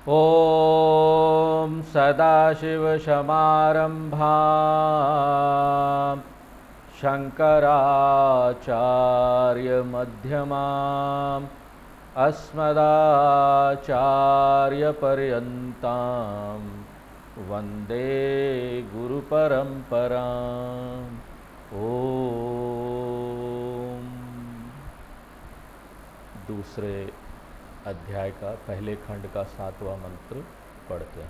ॐ सदाशिवसमारम्भां शङ्कराचार्यमध्यमाम् अस्मदाचार्यपर्यन्तां वन्दे गुरुपरम्पराम्। ओम। दूसरे अध्याय का पहले खंड का 7वां मंत्र पढ़ते हैं।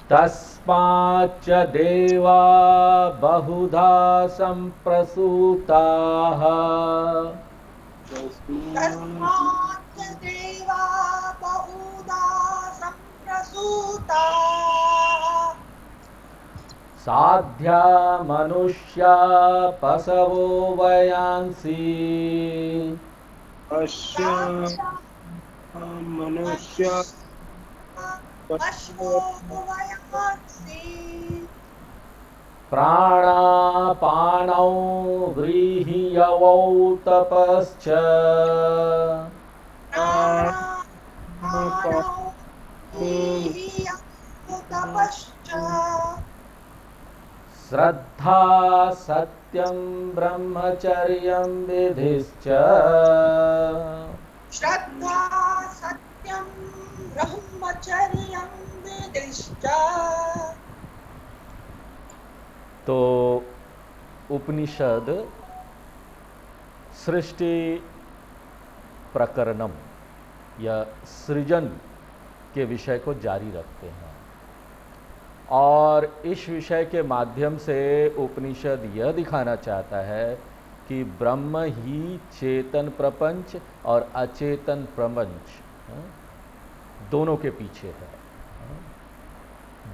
तस्माच्च देवा बहुधा संप्रसूताः साध्या मनुष्या पशवो वयांसि मनुष्य प्राणापानौ व्रीहियवौ तपश्च श्रद्धा सत्यं ब्रह्मचर्यं विधिश्च तो उपनिषद सृष्टि प्रकरणम या सृजन के विषय को जारी रखते हैं और इस विषय के माध्यम से उपनिषद यह दिखाना चाहता है कि ब्रह्म ही चेतन प्रपंच और अचेतन प्रपंच दोनों के पीछे है।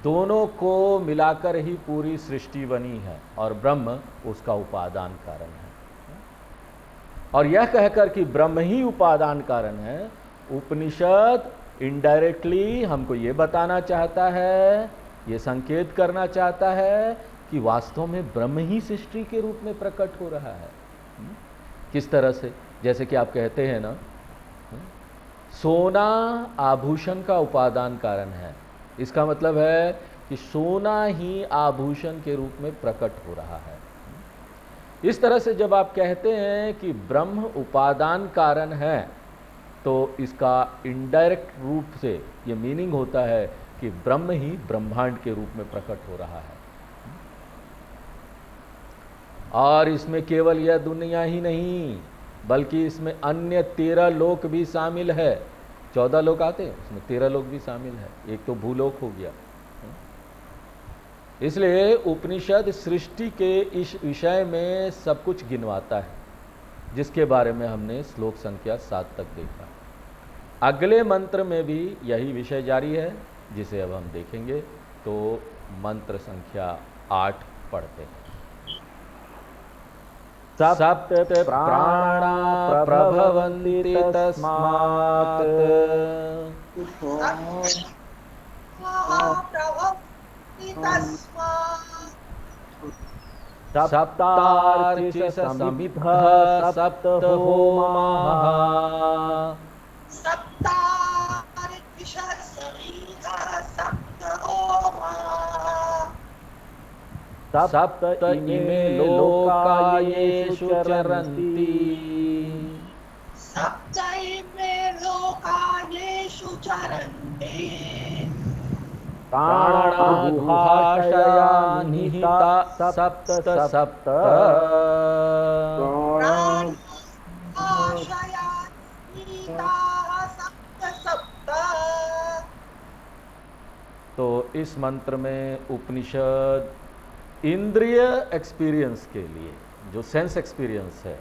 दोनों को मिलाकर ही पूरी सृष्टि बनी है और ब्रह्म उसका उपादान कारण है। और यह कहकर कि ब्रह्म ही उपादान कारण है, उपनिषद इनडायरेक्टली हमको ये बताना चाहता है, ये संकेत करना चाहता है कि वास्तव में ब्रह्म ही सृष्टि के रूप में प्रकट हो रहा है। किस तरह से? जैसे कि आप कहते हैं ना, सोना आभूषण का उपादान कारण है। इसका मतलब है कि सोना ही आभूषण के रूप में प्रकट हो रहा है। इस तरह से जब आप कहते हैं कि ब्रह्म उपादान कारण है, तो इसका इनडायरेक्ट रूप से ये मीनिंग होता है कि ब्रह्म ही ब्रह्मांड के रूप में प्रकट हो रहा है। और इसमें केवल यह दुनिया ही नहीं, बल्कि इसमें अन्य 13 लोक भी शामिल है। 14 लोक आते हैं, उसमें 13 लोक भी शामिल है। एक तो भूलोक हो गया। इसलिए उपनिषद सृष्टि के इस विषय में सब कुछ गिनवाता है, जिसके बारे में हमने श्लोक संख्या 7 तक देखा। अगले मंत्र में भी यही विषय जारी है, जिसे अब हम देखेंगे। तो मंत्र संख्या 8 पढ़ते हैं। सप्त प्राणा प्रभवन्ति तस्मात् सप्तार्चिष समिद्धः सप्त होमाः सप्त इमे लोका येषु चरन्ति प्राणगुहाशया निहिता सप्त सप्त तो इस मंत्र में उपनिषद इंद्रिय एक्सपीरियंस के लिए, जो सेंस एक्सपीरियंस है,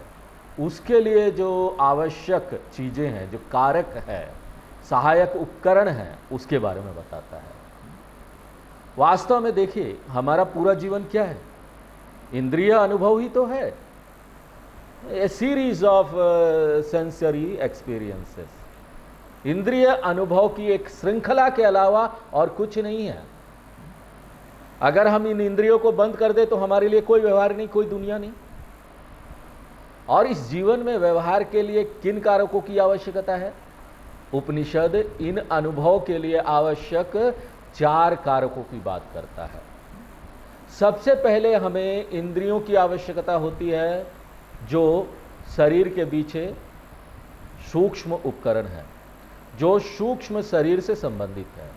उसके लिए जो आवश्यक चीज़ें हैं, जो कारक है, सहायक उपकरण हैं, उसके बारे में बताता है। वास्तव में देखिए, हमारा पूरा जीवन क्या है? इंद्रिय अनुभव ही तो है। ए सीरीज ऑफ सेंसरी एक्सपीरियंसेस। इंद्रिय अनुभव की एक श्रृंखला के अलावा और कुछ नहीं है। अगर हम इन इंद्रियों को बंद कर दे तो हमारे लिए कोई व्यवहार नहीं, कोई दुनिया नहीं। और इस जीवन में व्यवहार के लिए किन कारकों की आवश्यकता है? उपनिषद इन अनुभव के लिए आवश्यक 4 कारकों की बात करता है। सबसे पहले हमें इंद्रियों की आवश्यकता होती है, जो शरीर के पीछे सूक्ष्म उपकरण है, जो सूक्ष्म शरीर से संबंधित है,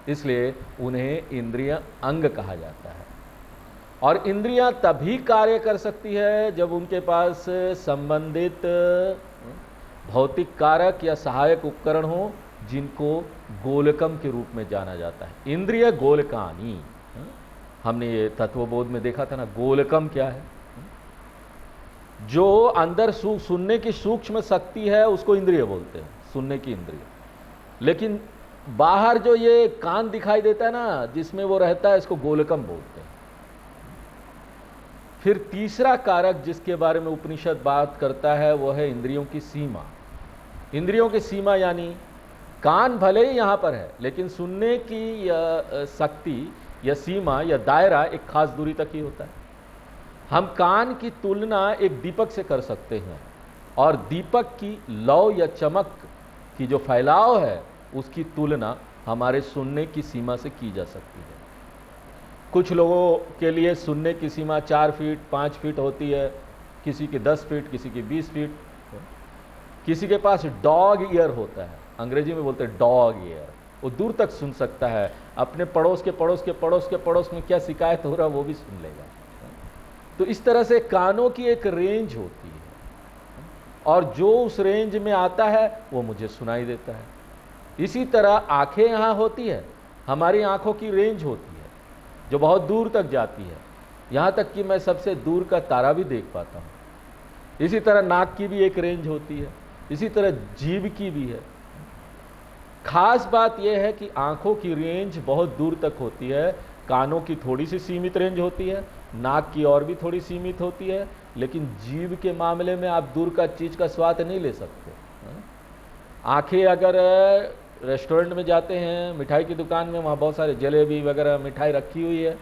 इसलिए उन्हें इंद्रिय अंग कहा जाता है। और इंद्रियां तभी कार्य कर सकती है जब उनके पास संबंधित भौतिक कारक या सहायक उपकरण हो, जिनको गोलकम के रूप में जाना जाता है। इंद्रिय गोलकानी, हमने ये तत्वबोध में देखा था ना, गोलकम क्या है। जो अंदर सुनने की सूक्ष्म शक्ति है उसको इंद्रिय बोलते हैं, सुनने की इंद्रिय। लेकिन बाहर जो ये कान दिखाई देता है ना, जिसमें वो रहता है, इसको गोलकम बोलते हैं। फिर तीसरा कारक जिसके बारे में उपनिषद बात करता है वो है इंद्रियों की सीमा। इंद्रियों की सीमा यानी कान भले ही यहाँ पर है, लेकिन सुनने की शक्ति या सीमा या दायरा एक खास दूरी तक ही होता है। हम कान की तुलना एक दीपक से कर सकते हैं, और दीपक की लौ या चमक की जो फैलाव है उसकी तुलना हमारे सुनने की सीमा से की जा सकती है। कुछ लोगों के लिए सुनने की सीमा 4 फीट 5 फीट होती है, किसी की 10 फीट, किसी की 20 फीट, किसी के पास डॉग ईयर होता है, अंग्रेजी में बोलते हैं डॉग ईयर। वो दूर तक सुन सकता है, अपने पड़ोस के पड़ोस के पड़ोस के पड़ोस में क्या शिकायत हो रहा है वो भी सुन लेगा। तो इस तरह से कानों की एक रेंज होती है, और जो उस रेंज में आता है वो मुझे सुनाई देता है। इसी तरह आंखें यहाँ होती है, हमारी आंखों की रेंज होती है जो बहुत दूर तक जाती है, यहाँ तक कि मैं सबसे दूर का तारा भी देख पाता हूँ। इसी तरह नाक की भी एक रेंज होती है, इसी तरह जीभ की भी है। खास बात यह है कि आंखों की रेंज बहुत दूर तक होती है, कानों की थोड़ी सी सीमित रेंज होती है, नाक की और भी थोड़ी सीमित होती है, लेकिन जीभ के मामले में आप दूर का चीज़ का स्वाद नहीं ले सकते। आंखें अगर रेस्टोरेंट में जाते हैं, मिठाई की दुकान में, वहाँ बहुत सारे जलेबी वगैरह मिठाई रखी हुई है,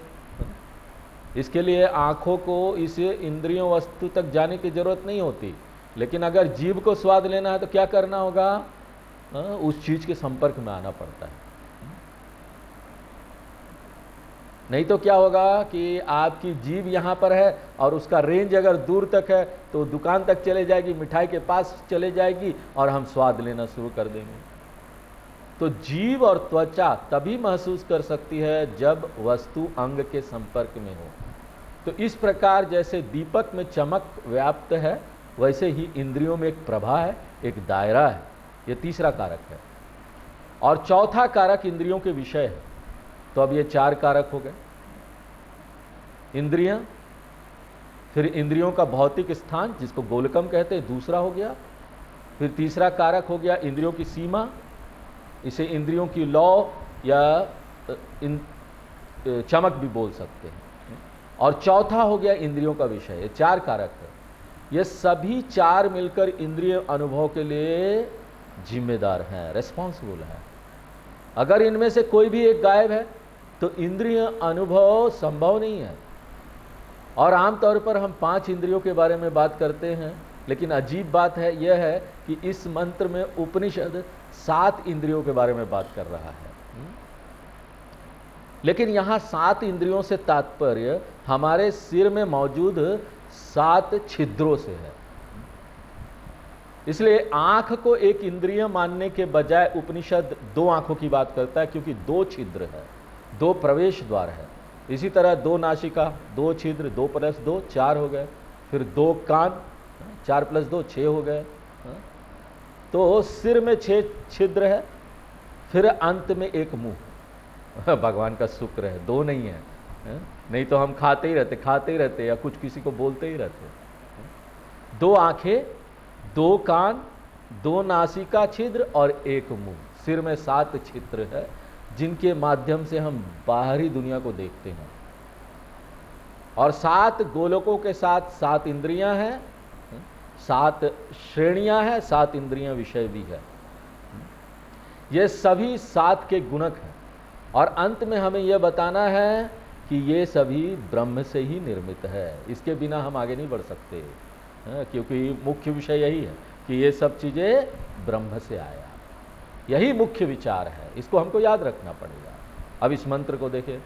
इसके लिए आँखों को इस इंद्रियों वस्तु तक जाने की ज़रूरत नहीं होती। लेकिन अगर जीभ को स्वाद लेना है तो क्या करना होगा, उस चीज़ के संपर्क में आना पड़ता है। नहीं तो क्या होगा कि आपकी जीभ यहाँ पर है और उसका रेंज अगर दूर तक है तो दुकान तक चले जाएगी, मिठाई के पास चले जाएगी और हम स्वाद लेना शुरू कर देंगे। तो जीभ और त्वचा तभी महसूस कर सकती है जब वस्तु अंग के संपर्क में हो। तो इस प्रकार जैसे दीपक में चमक व्याप्त है, वैसे ही इंद्रियों में एक प्रभा है, एक दायरा है। ये तीसरा कारक है। और चौथा कारक इंद्रियों के विषय है। तो अब ये 4 कारक हो गए, इंद्रियां, फिर इंद्रियों का भौतिक स्थान जिसको गोलकम कहते हैं, दूसरा हो गया। फिर तीसरा कारक हो गया इंद्रियों की सीमा, इसे इंद्रियों की लौ या चमक भी बोल सकते हैं। और चौथा हो गया इंद्रियों का विषय। ये 4 कारक है, ये सभी 4 मिलकर इंद्रिय अनुभव के लिए जिम्मेदार हैं, रेस्पॉन्सिबल है। अगर इनमें से कोई भी एक गायब है तो इंद्रिय अनुभव संभव नहीं है। और आमतौर पर हम 5 इंद्रियों के बारे में बात करते हैं, लेकिन अजीब बात है यह है कि इस मंत्र में उपनिषद 7 इंद्रियों के बारे में बात कर रहा है। लेकिन यहाँ 7 इंद्रियों से तात्पर्य हमारे सिर में मौजूद 7 छिद्रों से है। इसलिए आंख को एक इंद्रिय मानने के बजाय उपनिषद 2 आंखों की बात करता है, क्योंकि 2 छिद्र है, 2 प्रवेश द्वार है। इसी तरह 2 नासिका, 2 छिद्र, 2 + 2 4 हो गए। फिर 2 कान, 4 + 2 6 हो गए। तो सिर में 6 छिद्र है, फिर अंत में एक मुंह। भगवान का शुक्र है 2 नहीं है, नहीं तो हम खाते ही रहते या कुछ किसी को बोलते ही रहते। 2 आंखें, 2 कान, 2 नासिका छिद्र और 1 मुंह। सिर में 7 छिद्र है जिनके माध्यम से हम बाहरी दुनिया को देखते हैं। और 7 गोलकों के साथ 7 इंद्रियां हैं, 7 श्रेणियां हैं, 7 इंद्रियां विषय भी है। ये सभी 7 के गुणक हैं। और अंत में हमें यह बताना है कि ये सभी ब्रह्म से ही निर्मित है। इसके बिना हम आगे नहीं बढ़ सकते, क्योंकि मुख्य विषय यही है कि ये सब चीज़ें ब्रह्म से आया। यही मुख्य विचार है, इसको हमको याद रखना पड़ेगा। अब इस मंत्र को देखें,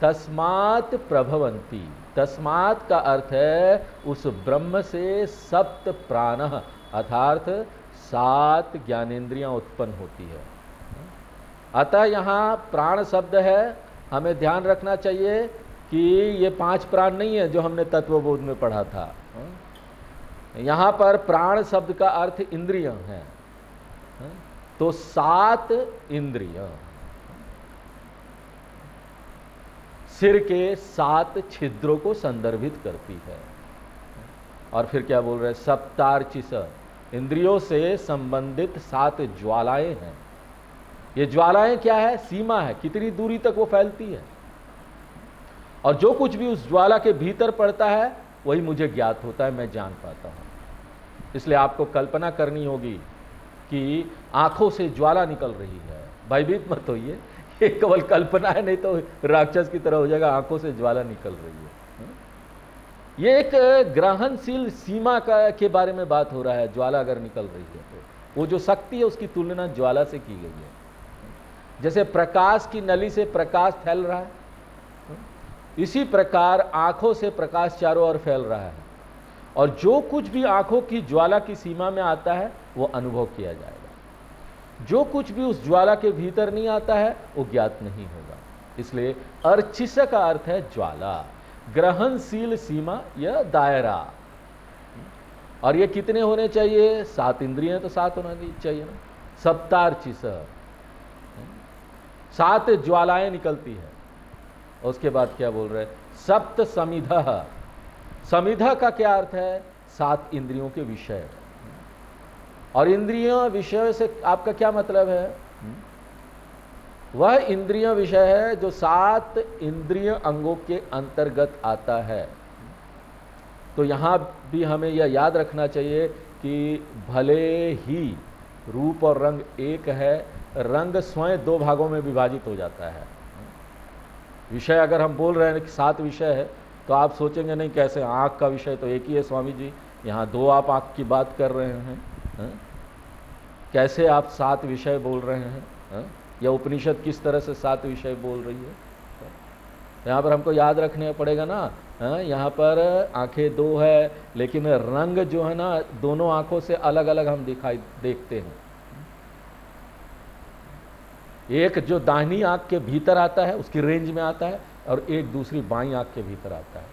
तस्मात् प्रभवन्ति। तस्मात् का अर्थ है उस ब्रह्म से सप्त प्राण अर्थात 7 ज्ञानेंद्रियां उत्पन्न होती है। अतः यहाँ प्राण शब्द है, हमें ध्यान रखना चाहिए कि ये 5 प्राण नहीं है जो हमने तत्वबोध में पढ़ा था। यहाँ पर प्राण शब्द का अर्थ इंद्रिय है, तो 7 इंद्रिय सिर के 7 छिद्रों को संदर्भित करती है। और फिर क्या बोल रहे हैं, सप्तार्चिस, इंद्रियों से संबंधित 7 ज्वालाएं हैं। ये ज्वालाएं क्या है, सीमा है, कितनी दूरी तक वो फैलती है, और जो कुछ भी उस ज्वाला के भीतर पड़ता है वही मुझे ज्ञात होता है, मैं जान पाता हूं। इसलिए आपको कल्पना करनी होगी कि आंखों से ज्वाला निकल रही है, भयभीत मत होइए, ये केवल कल्पना है, नहीं तो राक्षस की तरह हो जाएगा, आंखों से ज्वाला निकल रही है। ये एक ग्रहणशील सीमा के बारे में बात हो रहा है। ज्वाला अगर निकल रही है तो वो जो शक्ति है उसकी तुलना ज्वाला से की गई है। जैसे प्रकाश की नली से प्रकाश फैल रहा है, इसी प्रकार आंखों से प्रकाश चारों ओर फैल रहा है, और जो कुछ भी आंखों की ज्वाला की सीमा में आता है वो अनुभव किया जाएगा। जो कुछ भी उस ज्वाला के भीतर नहीं आता है वो ज्ञात नहीं होगा। इसलिए अर्चिस का अर्थ है ज्वाला, ग्रहणशील सीमा या दायरा। और ये कितने होने चाहिए, 7 इंद्रियां तो 7 होना चाहिए ना। सप्तार्चिस, 7 ज्वालाएं निकलती है। उसके बाद क्या बोल रहे हैं, सप्त समिधः। समिधः का क्या अर्थ है, 7 इंद्रियों के विषय। और इंद्रियों विषय से आपका क्या मतलब है, वह इंद्रिय विषय है जो 7 इंद्रिय अंगों के अंतर्गत आता है। तो यहां भी हमें यह याद रखना चाहिए कि भले ही रूप और रंग एक है, रंग स्वयं 2 भागों में विभाजित हो जाता है। विषय अगर हम बोल रहे हैं कि 7 विषय है, तो आप सोचेंगे नहीं कैसे, आँख का विषय तो एक ही है स्वामी जी, यहाँ 2 आप आँख की बात कर रहे हैं, कैसे आप 7 विषय बोल रहे हैं, या उपनिषद किस तरह से 7 विषय बोल रही है। यहाँ पर हमको याद रखने पड़ेगा ना, यहाँ पर आंखें 2 है, लेकिन रंग जो है ना दोनों आंखों से अलग अलग हम देखते हैं। एक जो दाहिनी आंख के भीतर आता है उसकी रेंज में आता है, और एक दूसरी बाईं आंख के भीतर आता है।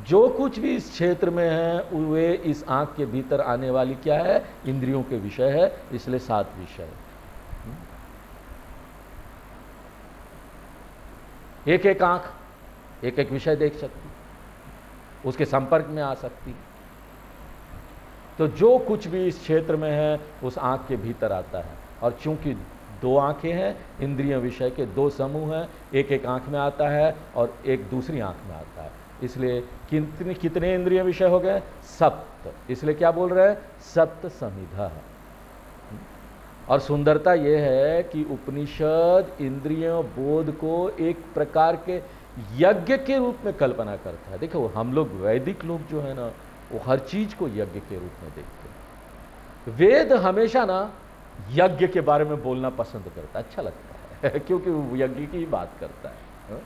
जो कुछ भी इस क्षेत्र में है वे इस आंख के भीतर आने वाली क्या है, इंद्रियों के विषय है। इसलिए 7 विषय, एक एक आंख एक एक विषय देख सकती, उसके संपर्क में आ सकती। तो जो कुछ भी इस क्षेत्र में है उस आंख के भीतर आता है। और चूंकि 2 आंखें हैं, इंद्रिय विषय के 2 समूह हैं, एक एक आंख में आता है और एक दूसरी आंख में आता है। इसलिए कितने इंद्रिय विषय हो गए, 7। इसलिए क्या बोल रहे हैं, सप्त समिधः। और सुंदरता यह है कि उपनिषद इंद्रिय बोध को एक प्रकार के यज्ञ के रूप में कल्पना करता है। देखो हम लोग वैदिक लोग जो है ना, वो हर चीज को यज्ञ के रूप में देखते हैं। वेद हमेशा ना यज्ञ के बारे में बोलना पसंद करता है, अच्छा लगता है क्योंकि वो यज्ञ की बात करता है।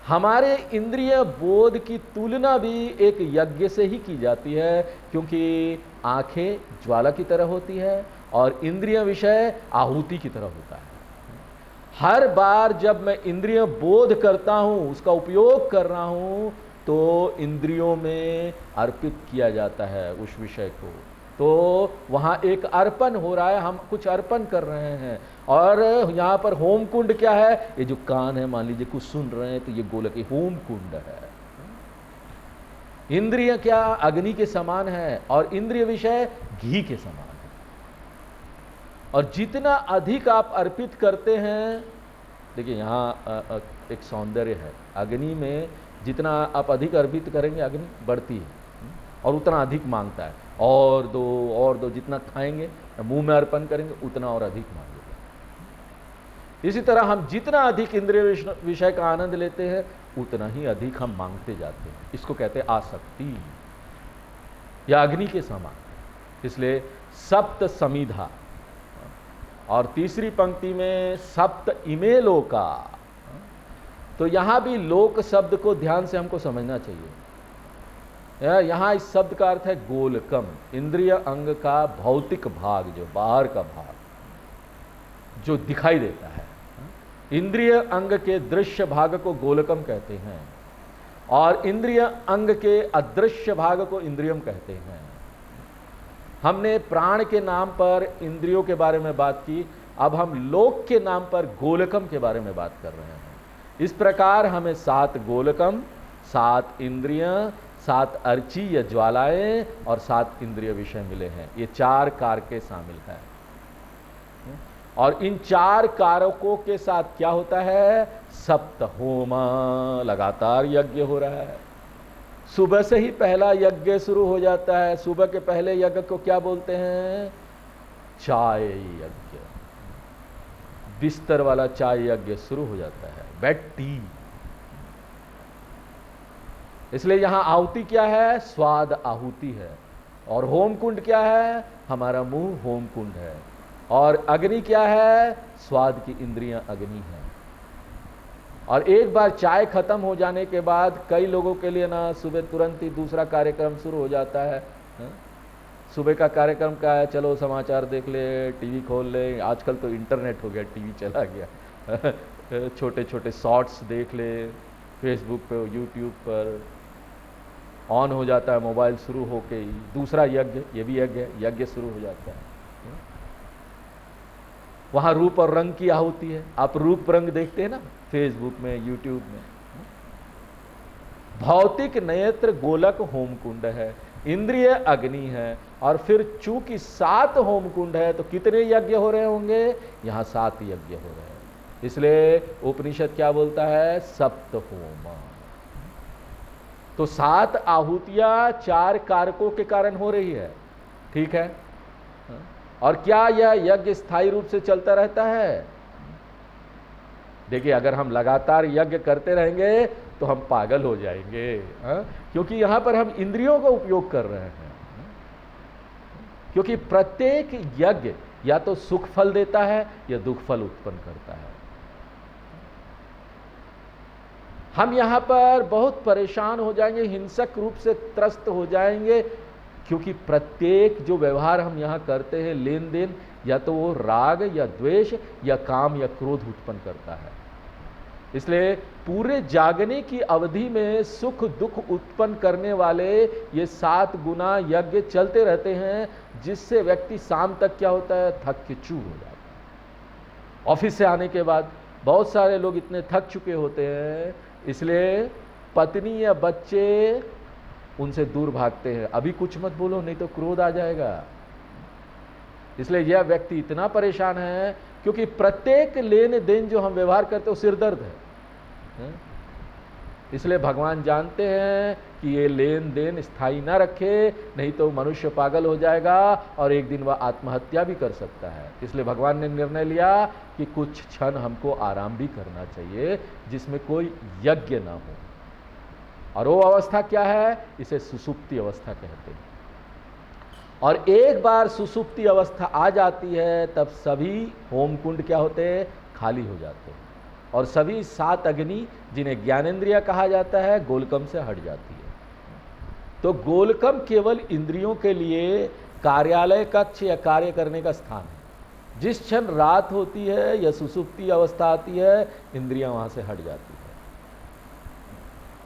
हमारे इंद्रिय बोध की तुलना भी एक यज्ञ से ही की जाती है, क्योंकि आंखें ज्वाला की तरह होती है और इंद्रिय विषय आहुति की तरह होता है। हर बार जब मैं इंद्रिय बोध करता हूं, उसका उपयोग कर रहा हूं, तो इंद्रियों में अर्पित किया जाता है उस विषय को। तो वहां एक अर्पण हो रहा है, हम कुछ अर्पण कर रहे हैं। और यहां पर होम कुंड क्या है, ये जो कान है, मान लीजिए कुछ सुन रहे हैं तो ये गोलक होम कुंड है। इंद्रिय क्या, अग्नि के समान है, और इंद्रिय विषय घी के समान है। और जितना अधिक आप अर्पित करते हैं, देखिए यहाँ एक सौंदर्य है, अग्नि में जितना आप अधिक अर्पित करेंगे अग्नि बढ़ती है और उतना अधिक मांगता है, और दो, जितना खाएंगे मुंह में अर्पण करेंगे उतना और अधिक मांगेगा। इसी तरह हम जितना अधिक इंद्रिय विषय का आनंद लेते हैं उतना ही अधिक हम मांगते जाते हैं। इसको कहते हैं आसक्ति, या अग्नि के समान। इसलिए सप्त समिधा। और तीसरी पंक्ति में सप्त इमे लोका। तो यहां भी लोक शब्द को ध्यान से हमको समझना चाहिए। यहां इस शब्द का अर्थ है गोलकम, इंद्रिय अंग का भौतिक भाग, जो बाहर का भाग जो दिखाई देता है। इंद्रिय अंग के दृश्य भाग को गोलकम कहते हैं और इंद्रिय अंग के अदृश्य भाग को इंद्रियम कहते हैं। हमने प्राण के नाम पर इंद्रियों के बारे में बात की, अब हम लोक के नाम पर गोलकम के बारे में बात कर रहे हैं। इस प्रकार हमें 7 गोलकम, 7 इंद्रिय, 7 अर्ची या ज्वालाएं और 7 इंद्रिय विषय मिले हैं। ये 4 कारकें शामिल हैं और इन 4 कारकों के साथ क्या होता है? सप्त होम, लगातार यज्ञ हो रहा है। सुबह से ही पहला यज्ञ शुरू हो जाता है। सुबह के पहले यज्ञ को क्या बोलते हैं? चाय यज्ञ। बिस्तर वाला चाय यज्ञ शुरू हो जाता है, बेड टी। इसलिए यहां आहुति क्या है? स्वाद आहुति है। और होम कुंड क्या है? हमारा मुंह होम कुंड है। और अग्नि क्या है? स्वाद की इंद्रियां अग्नि है। और एक बार चाय खत्म हो जाने के बाद कई लोगों के लिए ना सुबह तुरंत ही दूसरा कार्यक्रम शुरू हो जाता है। सुबह का कार्यक्रम क्या है? चलो समाचार देख ले, टीवी खोल ले। आजकल तो इंटरनेट हो गया, टीवी चला गया। छोटे छोटे शॉर्ट्स देख ले, फेसबुक पे, यूट्यूब पर ऑन हो जाता है मोबाइल, शुरू होके ही दूसरा यज्ञ, ये भी यज्ञ शुरू हो जाता है। वहां रूप और रंग की आहुति है। आप रूप रंग देखते हैं ना फेसबुक में, यूट्यूब में। भौतिक नेत्र गोलक होम कुंड है, इंद्रिय अग्नि है। और फिर चूंकि 7 होम कुंड है तो कितने यज्ञ हो रहे होंगे? यहां 7 यज्ञ हो रहे हैं। इसलिए उपनिषद क्या बोलता है? सप्त होम। तो 7 आहुतियां 4 कारकों के कारण हो रही है, ठीक है। और क्या यह यज्ञ स्थायी रूप से चलता रहता है? देखिए, अगर हम लगातार यज्ञ करते रहेंगे तो हम पागल हो जाएंगे, क्योंकि यहां पर हम इंद्रियों का उपयोग कर रहे हैं। क्योंकि प्रत्येक यज्ञ या तो सुख फल देता है या दुख फल उत्पन्न करता है। हम यहां पर बहुत परेशान हो जाएंगे, हिंसक रूप से त्रस्त हो जाएंगे, क्योंकि प्रत्येक जो व्यवहार हम यहां करते हैं, लेन देन, या तो वो राग या द्वेष या काम या क्रोध उत्पन्न करता है। इसलिए पूरे जागने की अवधि में सुख दुख उत्पन्न करने वाले ये 7 गुना यज्ञ चलते रहते हैं, जिससे व्यक्ति शाम तक क्या होता है? थक के चूर हो जाता है। ऑफिस से आने के बाद बहुत सारे लोग इतने थक चुके होते हैं, इसलिए पत्नी या बच्चे उनसे दूर भागते हैं। अभी कुछ मत बोलो नहीं तो क्रोध आ जाएगा। इसलिए यह व्यक्ति इतना परेशान है क्योंकि प्रत्येक लेन देन जो हम व्यवहार करते हैं वो सिरदर्द है। इसलिए भगवान जानते हैं कि ये लेन देन स्थायी ना रखे, नहीं तो मनुष्य पागल हो जाएगा और एक दिन वह आत्महत्या भी कर सकता है। इसलिए भगवान ने निर्णय लिया कि कुछ क्षण हमको आराम भी करना चाहिए, जिसमें कोई यज्ञ ना हो। और वो अवस्था क्या है? इसे सुसुप्ति अवस्था कहते हैं। और एक बार सुसुप्ति अवस्था आ जाती है तब सभी होम कुंड क्या होते हैं? खाली हो जाते हैं। और सभी 7 अग्नि, जिन्हें ज्ञानेंद्रिय कहा जाता है, गोलकम से हट जाती है। तो गोलकम केवल इंद्रियों के लिए कार्यालय कक्ष या कार्य करने का स्थान है। जिस क्षण रात होती है या सुसुप्ति अवस्था आती है, इंद्रियां वहां से हट जाती है।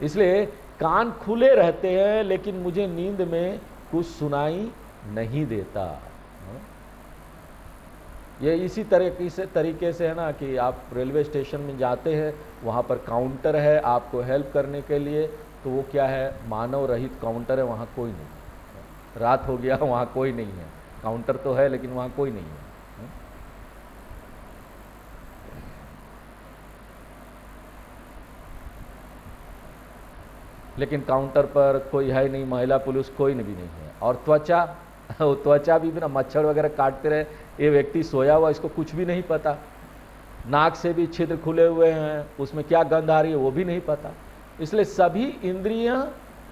इसलिए कान खुले रहते हैं लेकिन मुझे नींद में कुछ सुनाई नहीं देता। ये इसी तरीके से है ना कि आप रेलवे स्टेशन में जाते हैं, वहाँ पर काउंटर है आपको हेल्प करने के लिए, तो वो क्या है? मानव रहित काउंटर है, वहाँ कोई नहीं। रात हो गया, वहाँ कोई नहीं है। काउंटर तो है लेकिन वहाँ कोई नहीं है। लेकिन काउंटर पर कोई है नहीं, महिला पुलिस कोई भी नहीं है। और त्वचा भी ना, मच्छर वगैरह काटते रहे, ये व्यक्ति सोया हुआ, इसको कुछ भी नहीं पता। नाक से भी छिद्र खुले हुए हैं, उसमें क्या गंध आ रही है वो भी नहीं पता। इसलिए सभी इंद्रियां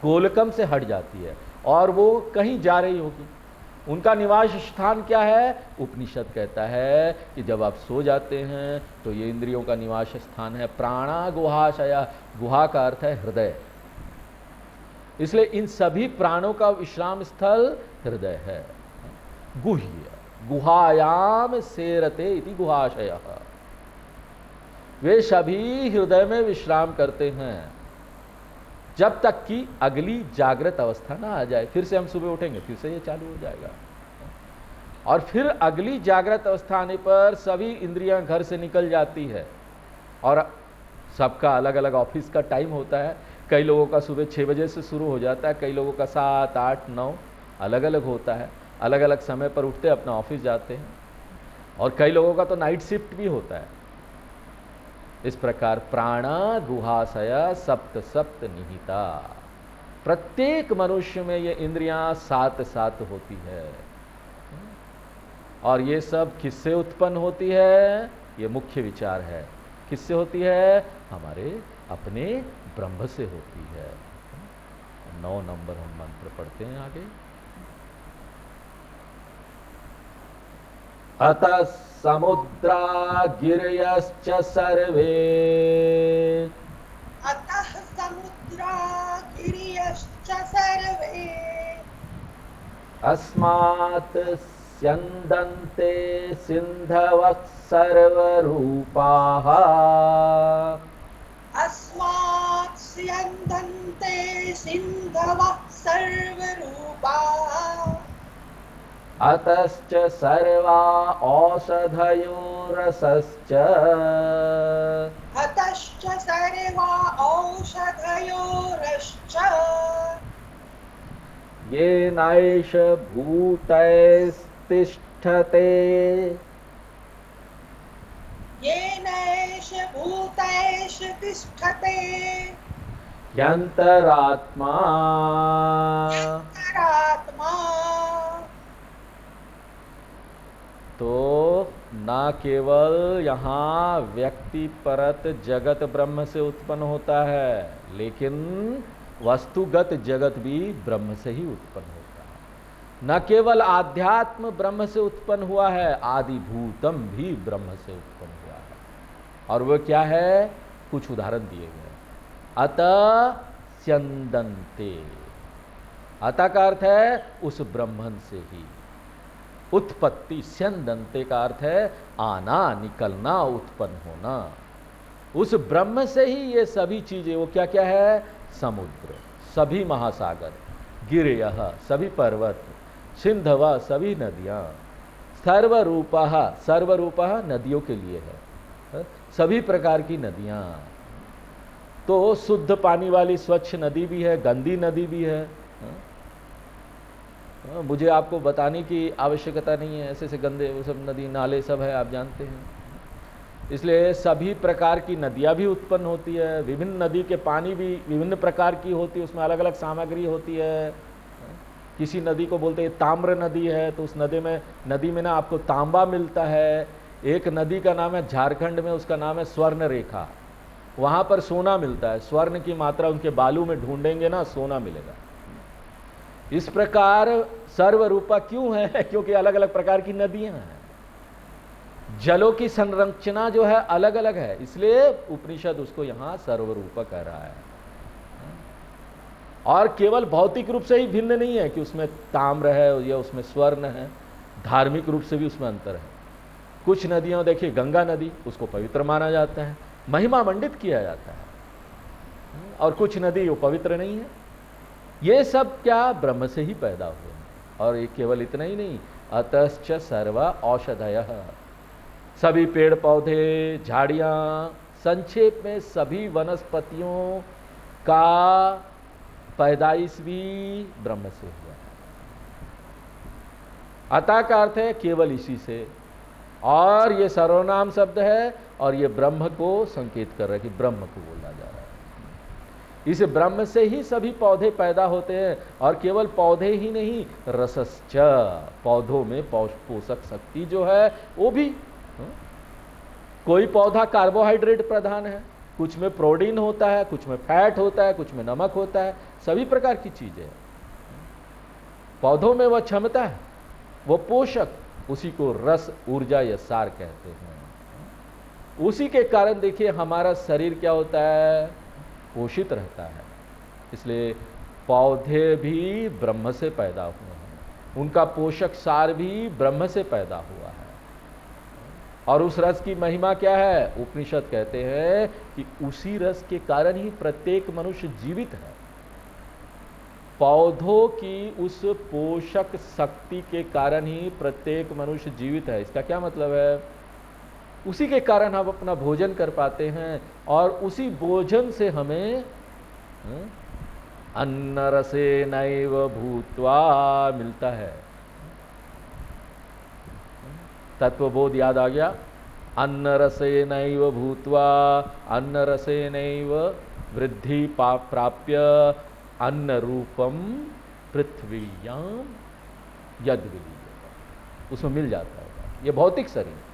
गोलकम से हट जाती है और वो कहीं जा रही होगी। उनका निवास स्थान क्या है? उपनिषद कहता है कि जब आप सो जाते हैं तो ये इंद्रियों का निवास स्थान है। प्राणा गुहाशया, गुहा का अर्थ है हृदय, इसलिए इन सभी प्राणों का विश्राम स्थल हृदय है। गुह्य गुहायाम सेरते इति गुहाशय, वे सभी हृदय में विश्राम करते हैं जब तक कि अगली जागृत अवस्था ना आ जाए। फिर से हम सुबह उठेंगे, फिर से ये चालू हो जाएगा, और फिर अगली जागृत अवस्था आने पर सभी इंद्रियां घर से निकल जाती है, और सबका अलग अलग ऑफिस का टाइम होता है। कई लोगों का सुबह 6 बजे से शुरू हो जाता है, कई लोगों का 7, 8, 9 अलग अलग होता है, अलग अलग समय पर उठते अपना ऑफिस जाते हैं, और कई लोगों का तो नाइट शिफ्ट भी होता है। इस प्रकार प्राणा गुहाशय सप्त सप्त निहिता, प्रत्येक मनुष्य में ये इंद्रियां 7 होती है। और ये सब किससे उत्पन्न होती है? ये मुख्य विचार है। किससे होती है? हमारे अपने ब्रह्म से होती है। 9 नंबर हम मंत्र पढ़ते हैं आगे। अतः समुद्रा गिरयश्च सर्वे, अतः समुद्रा गिरयश्च सर्वे, अस्मात् स्यन्दन्ते सिन्धवः सर्वरूपाः, अस्मात् स्यन्दन्ते सिन्धवः सर्वरूपाः, अतश्च सर्वा औषधयो रसश्च, अतश्च सर्वा औषधयो रश्च, येनैष भूतैस्तिष्ठते, येनैष भूतैष तिष्ठते, ह्यन्तरात्मा। अंतरात्मा। तो ना केवल यहाँ व्यक्ति परत जगत ब्रह्म से उत्पन्न होता है, लेकिन वस्तुगत जगत भी ब्रह्म से ही उत्पन्न होता है। न केवल आध्यात्म ब्रह्म से उत्पन्न हुआ है, आदिभूतम भी ब्रह्म से उत्पन्न हुआ है। और वह क्या है? कुछ उदाहरण दिए गए। अतः स्यन्दन्ते, अतः का अर्थ है उस ब्रह्मन से ही उत्पत्ति। स्यन्दन्ते का अर्थ है आना, निकलना, उत्पन्न होना। उस ब्रह्म से ही ये सभी चीजें, वो क्या क्या है? समुद्र, सभी महासागर, गिरयः सभी पर्वत, सिंधव सभी नदियां, सर्वरूपः, सर्वरूपः नदियों के लिए है, सभी प्रकार की नदियां। तो शुद्ध पानी वाली स्वच्छ नदी भी है, गंदी नदी भी है। मुझे आपको बताने की आवश्यकता नहीं है, ऐसे गंदे वो सब नदी नाले सब है, आप जानते हैं। इसलिए सभी प्रकार की नदियां भी उत्पन्न होती है। विभिन्न नदी के पानी भी विभिन्न प्रकार की होती है, उसमें अलग अलग सामग्री होती है। किसी नदी को बोलते हैं ताम्र नदी है, तो उस नदी में ना आपको तांबा मिलता है। एक नदी का नाम है झारखंड में, उसका नाम है स्वर्ण रेखा, वहाँ पर सोना मिलता है। स्वर्ण की मात्रा उनके बालू में ढूंढेंगे ना, सोना मिलेगा। इस प्रकार सर्वरूपा क्यों है? क्योंकि अलग अलग प्रकार की नदियां हैं। जलों की संरचना जो है अलग अलग है, इसलिए उपनिषद उसको यहां सर्वरूपा कह रहा है। और केवल भौतिक रूप से ही भिन्न नहीं है कि उसमें ताम्र है या उसमें स्वर्ण है, धार्मिक रूप से भी उसमें अंतर है। कुछ नदियां देखिए, गंगा नदी, उसको पवित्र माना जाता है, महिमा मंडित किया जाता है, और कुछ नदी वो पवित्र नहीं है। ये सब क्या? ब्रह्म से ही पैदा हुए। और ये केवल इतना ही नहीं, अतश्च सर्वा औषधयः, सभी पेड़ पौधे, झाड़ियाँ, संक्षेप में सभी वनस्पतियों का पैदाइश भी ब्रह्म से हुआ है। अतः का अर्थ है केवल इसी से, और ये सर्वनाम शब्द है, और ये ब्रह्म को संकेत कर रहा है कि ब्रह्म को बोला जा रहा है। इस ब्रह्म से ही सभी पौधे पैदा होते हैं, और केवल पौधे ही नहीं, रसश्च, पौधों में पोषक शक्ति जो है वो भी। कोई पौधा कार्बोहाइड्रेट प्रधान है, कुछ में प्रोटीन होता है, कुछ में फैट होता है, कुछ में नमक होता है, सभी प्रकार की चीजें। पौधों में वह क्षमता है वो पोषक, उसी को रस, ऊर्जा या सार कहते हैं। उसी के कारण देखिए हमारा शरीर क्या होता है, पोषित रहता है। इसलिए पौधे भी ब्रह्म से पैदा हुए हैं, उनका पोषक सार भी ब्रह्म से पैदा हुआ है। और उस रस की महिमा क्या है, उपनिषद कहते हैं कि उसी रस के कारण ही प्रत्येक मनुष्य जीवित है। पौधों की उस पोषक शक्ति के कारण ही प्रत्येक मनुष्य जीवित है। इसका क्या मतलब है, उसी के कारण हम अपना भोजन कर पाते हैं और उसी भोजन से हमें अन्न रसे नैव भूत्वा मिलता है। तत्वबोध याद आ गया, अन्न रसे नैव भूत्वा अन्न रसे नैव वृद्धि प्राप्य अन्न रूपम पृथ्वीयाम यद विलीयते, उसमें मिल जाता है। ये भौतिक शरीर,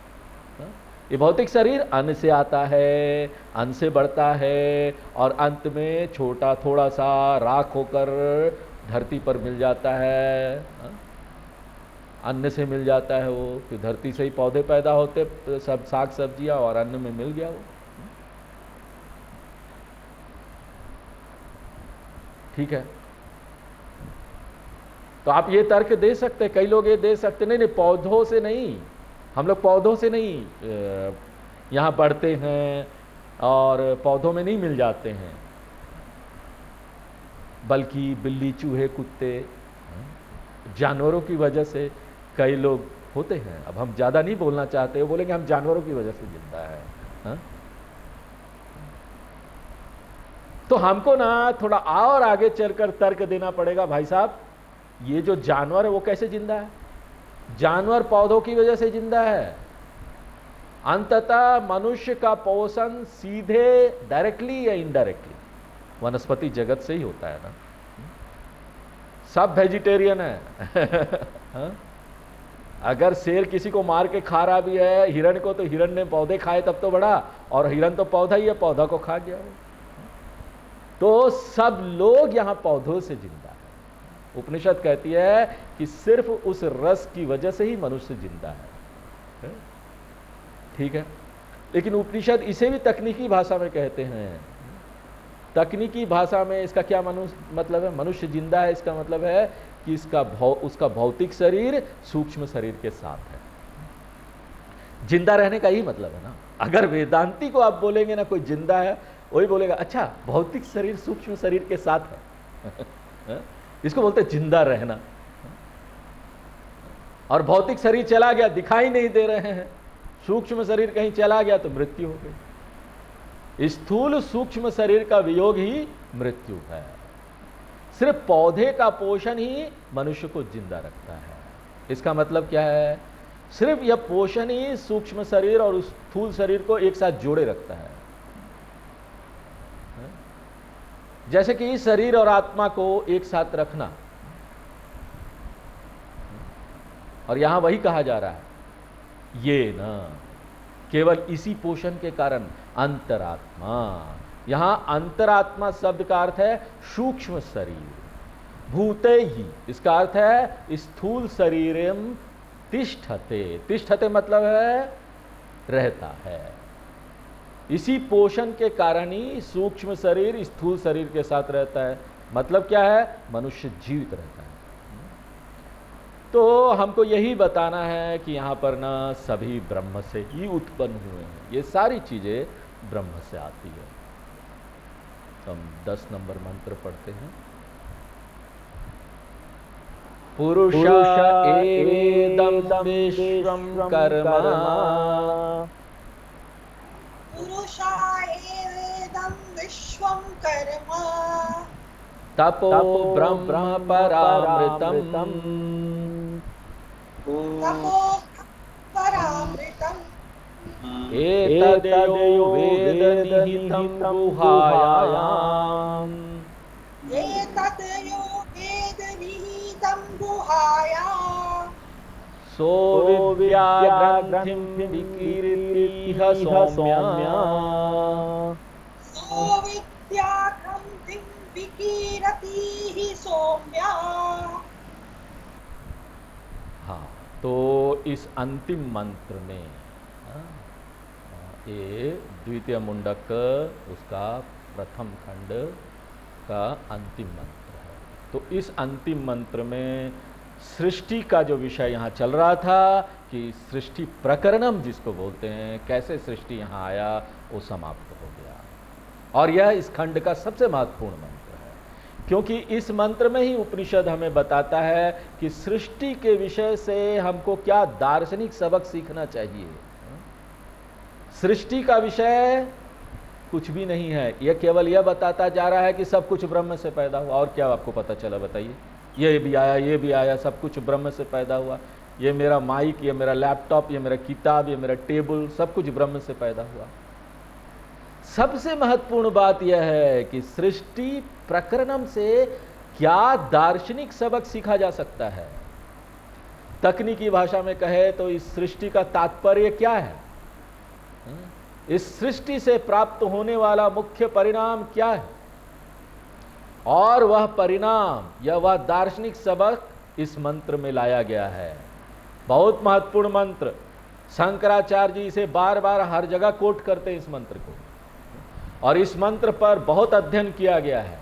ये भौतिक शरीर अन्न से आता है, अन्न से बढ़ता है और अंत में छोटा थोड़ा सा राख होकर धरती पर मिल जाता है। अन्न से मिल जाता है वो, कि धरती से ही पौधे पैदा होते, सब साग सब्जियां, और अन्न में मिल गया वो। ठीक है, तो आप ये तर्क दे सकते, कई लोग ये दे सकते, नहीं पौधों से नहीं, हम लोग पौधों से नहीं यहाँ बढ़ते हैं और पौधों में नहीं मिल जाते हैं, बल्कि बिल्ली, चूहे, कुत्ते, जानवरों की वजह से कई लोग होते हैं। अब हम ज़्यादा नहीं बोलना चाहते, वो बोलेंगे हम जानवरों की वजह से जिंदा है। हा? तो हमको ना थोड़ा और आगे चलकर तर्क देना पड़ेगा, भाई साहब ये जो जानवर है वो कैसे जिंदा है? जानवर पौधों की वजह से जिंदा है। अंततः मनुष्य का पोषण सीधे डायरेक्टली या इनडायरेक्टली वनस्पति जगत से ही होता है ना। सब वेजिटेरियन है अगर शेर किसी को मार के खा रहा भी है हिरण को, तो हिरण ने पौधे खाए तब तो बड़ा, और हिरण तो पौधा ही है, पौधा को खा गया वो। तो सब लोग यहां पौधों से जिंदा है। उपनिषद कहती है कि सिर्फ उस रस की वजह से ही मनुष्य जिंदा है। ठीक है, लेकिन उपनिषद इसे भी तकनीकी भाषा में कहते हैं। तकनीकी भाषा में इसका क्या मतलब है? मनुष्य जिंदा है, इसका मतलब है कि उसका भौतिक शरीर सूक्ष्म शरीर के साथ है। जिंदा रहने का ही मतलब है ना। अगर वेदांती को आप बोलेंगे ना कोई जिंदा है, वही बोलेगा अच्छा भौतिक शरीर सूक्ष्म शरीर के साथ है इसको बोलते जिंदा रहना। और भौतिक शरीर चला गया, दिखाई नहीं दे रहे हैं, सूक्ष्म शरीर कहीं चला गया तो मृत्यु हो गई। स्थूल सूक्ष्म शरीर का वियोग ही मृत्यु है। सिर्फ पौधे का पोषण ही मनुष्य को जिंदा रखता है। इसका मतलब क्या है? सिर्फ यह पोषण ही सूक्ष्म शरीर और स्थूल शरीर को एक साथ जोड़े रखता है। जैसे कि इस शरीर और आत्मा को एक साथ रखना, और यहां वही कहा जा रहा है, ये ना केवल इसी पोषण के कारण अंतरात्मा। यहां अंतरात्मा शब्द का अर्थ है सूक्ष्म शरीर। भूते ही इसका अर्थ है स्थूल शरीरम तिष्ठते। तिष्ठते मतलब है रहता है। इसी पोषण के कारण ही सूक्ष्म शरीर स्थूल शरीर के साथ रहता है। मतलब क्या है? मनुष्य जीवित रहता है। तो हमको यही बताना है कि यहाँ पर ना सभी ब्रह्म से ही उत्पन्न हुए हैं। ये सारी चीजें ब्रह्म से आती है। तो हम 10 नंबर मंत्र पढ़ते हैं। पुरुष एवेदं विश्वं कर्मा, पुरुषायेवेदं विश्वं कर्म, तपो ब्रह्म परामृतम्, तपो परामृतम्, एतद्यो वेद निहितं गुहायाम्, एतद्यो वेद निहितं गुहायाम्, सो विद्याग्रन्थिं विकीर्तिह सौम्या, सो विद्याग्रन्थिं विकीरतीः सौम्या। हाँ, तो इस अंतिम मंत्र में ये द्वितीय मुंडक उसका प्रथम खंड का अंतिम मंत्र है। तो इस अंतिम मंत्र में सृष्टि का जो विषय यहाँ चल रहा था कि सृष्टि प्रकरणम जिसको बोलते हैं, कैसे सृष्टि यहाँ आया, वो समाप्त हो गया। और यह इस खंड का सबसे महत्वपूर्ण मंत्र है, क्योंकि इस मंत्र में ही उपनिषद हमें बताता है कि सृष्टि के विषय से हमको क्या दार्शनिक सबक सीखना चाहिए। सृष्टि का विषय कुछ भी नहीं है, यह केवल यह बताता जा रहा है कि सब कुछ ब्रह्म से पैदा हुआ। और क्या आपको पता चला बताइए? ये भी आया, ये भी आया, सब कुछ ब्रह्म से पैदा हुआ। ये मेरा माइक, ये मेरा लैपटॉप, ये मेरा किताब, ये मेरा टेबल, सब कुछ ब्रह्म से पैदा हुआ। सबसे महत्वपूर्ण बात यह है कि सृष्टि प्रकरणम से क्या दार्शनिक सबक सीखा जा सकता है। तकनीकी भाषा में कहे तो इस सृष्टि का तात्पर्य क्या है, इस सृष्टि से प्राप्त होने वाला मुख्य परिणाम क्या है, और वह परिणाम या वह दार्शनिक सबक इस मंत्र में लाया गया है। बहुत महत्वपूर्ण मंत्र, शंकराचार्य जी इसे बार बार हर जगह कोट करते हैं इस मंत्र को, और इस मंत्र पर बहुत अध्ययन किया गया है।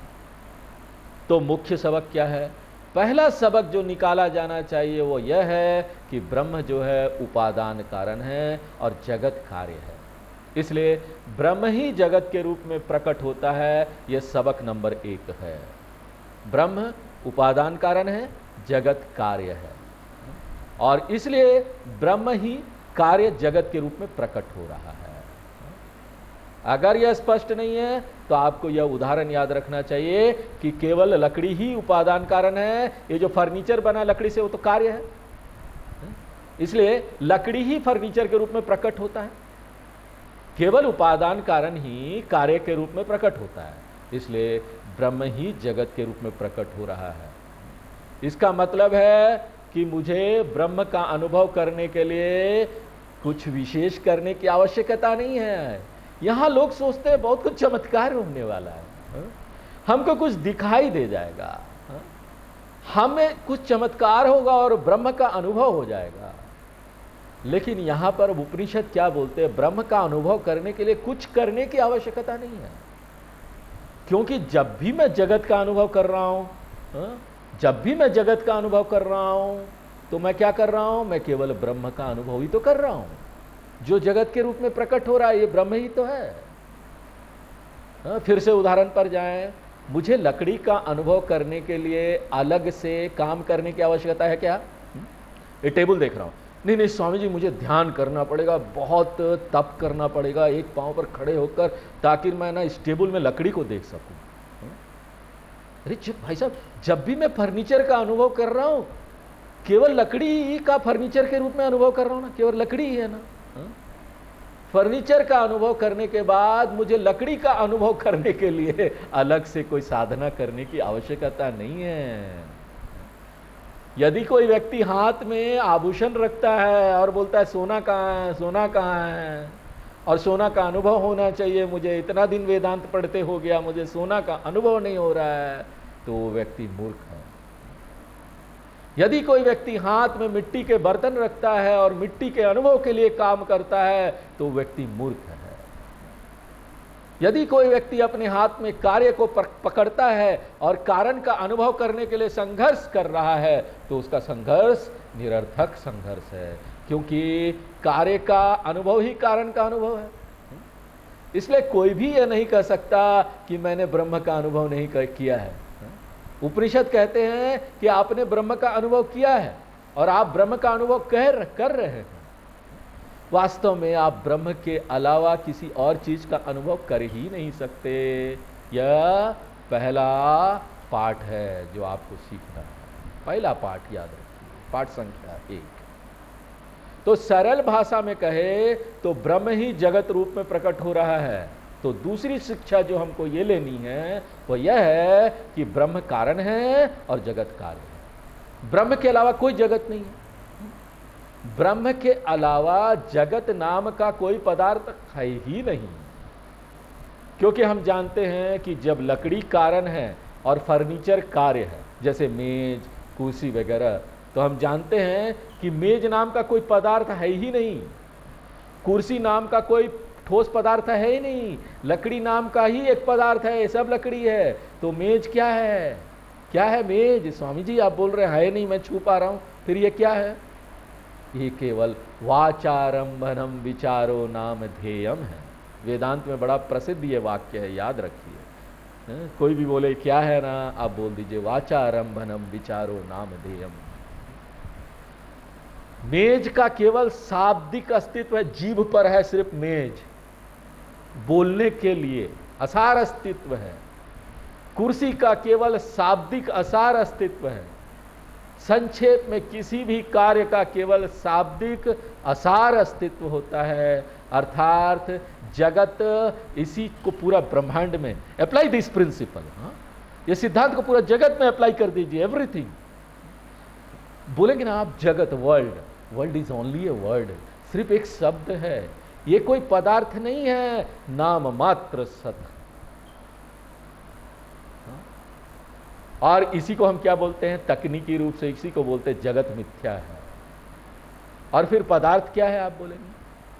तो मुख्य सबक क्या है? पहला सबक जो निकाला जाना चाहिए वो यह है कि ब्रह्म जो है उपादान कारण है और जगत कार्य है, इसलिए ब्रह्म ही जगत के रूप में प्रकट होता है। यह सबक नंबर 1 है। ब्रह्म उपादान कारण है, जगत कार्य है, और इसलिए ब्रह्म ही कार्य जगत के रूप में प्रकट हो रहा है। अगर यह स्पष्ट नहीं है तो आपको यह उदाहरण याद रखना चाहिए कि केवल लकड़ी ही उपादान कारण है। ये जो फर्नीचर बना लकड़ी से वो तो कार्य है, इसलिए लकड़ी ही फर्नीचर के रूप में प्रकट होता है। केवल उपादान कारण ही कार्य के रूप में प्रकट होता है, इसलिए ब्रह्म ही जगत के रूप में प्रकट हो रहा है। इसका मतलब है कि मुझे ब्रह्म का अनुभव करने के लिए कुछ विशेष करने की आवश्यकता नहीं है। यहाँ लोग सोचते हैं बहुत कुछ चमत्कार होने वाला है, हमको कुछ दिखाई दे जाएगा, हमें कुछ चमत्कार होगा और ब्रह्म का अनुभव हो जाएगा। लेकिन यहाँ पर उपनिषद क्या बोलते हैं? ब्रह्म का अनुभव करने के लिए कुछ करने की आवश्यकता नहीं है, क्योंकि जब भी मैं जगत का अनुभव कर रहा हूं, जब भी मैं जगत का अनुभव कर रहा हूं तो मैं क्या कर रहा हूं? मैं केवल ब्रह्म का अनुभव ही तो कर रहा हूं। जो जगत के रूप में प्रकट हो रहा है ये ब्रह्म ही तो है। फिर से उदाहरण पर जाएं, मुझे लकड़ी का अनुभव करने के लिए अलग से काम करने की आवश्यकता है क्या? ये टेबल देख रहा हूं, नहीं नहीं स्वामी जी मुझे ध्यान करना पड़ेगा, बहुत तप करना पड़ेगा एक पांव पर खड़े होकर, ताकि मैं ना इस टेबल में लकड़ी को देख सकूं। अरे भाई साहब, जब भी मैं फर्नीचर का अनुभव कर रहा हूं केवल लकड़ी का फर्नीचर के रूप में अनुभव कर रहा हूं ना, केवल लकड़ी ही है ना। फर्नीचर का अनुभव करने के बाद मुझे लकड़ी का अनुभव करने के लिए अलग से कोई साधना करने की आवश्यकता नहीं है। यदि कोई व्यक्ति हाथ में आभूषण रखता है और बोलता है सोना कहाँ है, सोना कहाँ है, और सोना का अनुभव होना चाहिए, मुझे इतना दिन वेदांत पढ़ते हो गया, मुझे सोना का अनुभव नहीं हो रहा है, तो वो व्यक्ति मूर्ख है। यदि कोई व्यक्ति हाथ में मिट्टी के बर्तन रखता है और मिट्टी के अनुभव के लिए काम करता है तो व्यक्ति मूर्ख है। यदि कोई व्यक्ति अपने हाथ में कार्य को पकड़ता है और कारण का अनुभव करने के लिए संघर्ष कर रहा है तो उसका संघर्ष निरर्थक संघर्ष है, क्योंकि कार्य का अनुभव ही कारण का अनुभव है। इसलिए कोई भी यह नहीं कह सकता कि मैंने ब्रह्म का अनुभव नहीं किया है। उपनिषद कहते हैं कि आपने ब्रह्म का अनुभव किया है और आप ब्रह्म का अनुभव कर रहे हैं। वास्तव में आप ब्रह्म के अलावा किसी और चीज का अनुभव कर ही नहीं सकते। यह पहला पाठ है जो आपको सीखना है। पहला पाठ याद रखिए, पाठ संख्या 1। तो सरल भाषा में कहे तो ब्रह्म ही जगत रूप में प्रकट हो रहा है। तो दूसरी शिक्षा जो हमको ये लेनी है वो यह है कि ब्रह्म कारण है और जगत कार्य है। ब्रह्म के अलावा कोई जगत नहीं है। ब्रह्म के अलावा जगत नाम का कोई पदार्थ है ही नहीं, क्योंकि हम जानते हैं कि जब लकड़ी कारण है और फर्नीचर कार्य है, जैसे मेज कुर्सी वगैरह, तो हम जानते हैं कि मेज नाम का कोई पदार्थ है ही नहीं, कुर्सी नाम का कोई ठोस पदार्थ है ही नहीं, लकड़ी नाम का ही एक पदार्थ है, सब लकड़ी है। तो मेज क्या है? क्या है मेज? स्वामी जी आप बोल रहे है नहीं, मैं छू पा रहा हूं, फिर ये क्या है? ये केवल वाचारंभनम विचारो नाम ध्येयम है। वेदांत में बड़ा प्रसिद्ध ये वाक्य है, याद रखिए। कोई भी बोले क्या है ना, आप बोल दीजिए वाचारंभनम विचारो नाम ध्येयम। मेज का केवल शाब्दिक अस्तित्व है, जीभ पर है सिर्फ मेज, बोलने के लिए असार अस्तित्व है। कुर्सी का केवल शाब्दिक असार अस्तित्व है। संक्षेप में किसी भी कार्य का केवल शाब्दिक असार अस्तित्व होता है, अर्थात जगत इसी को पूरा ब्रह्मांड में अप्लाई दिस प्रिंसिपल। ये सिद्धांत को पूरा जगत में अप्लाई कर दीजिए, एवरीथिंग। बोलेंगे ना आप जगत, world is only a word, सिर्फ एक शब्द है, ये कोई पदार्थ नहीं है, नाम मात्र सत। और इसी को हम क्या बोलते हैं तकनीकी रूप से? इसी को बोलते हैं जगत मिथ्या है। और फिर पदार्थ क्या है आप बोलेंगे?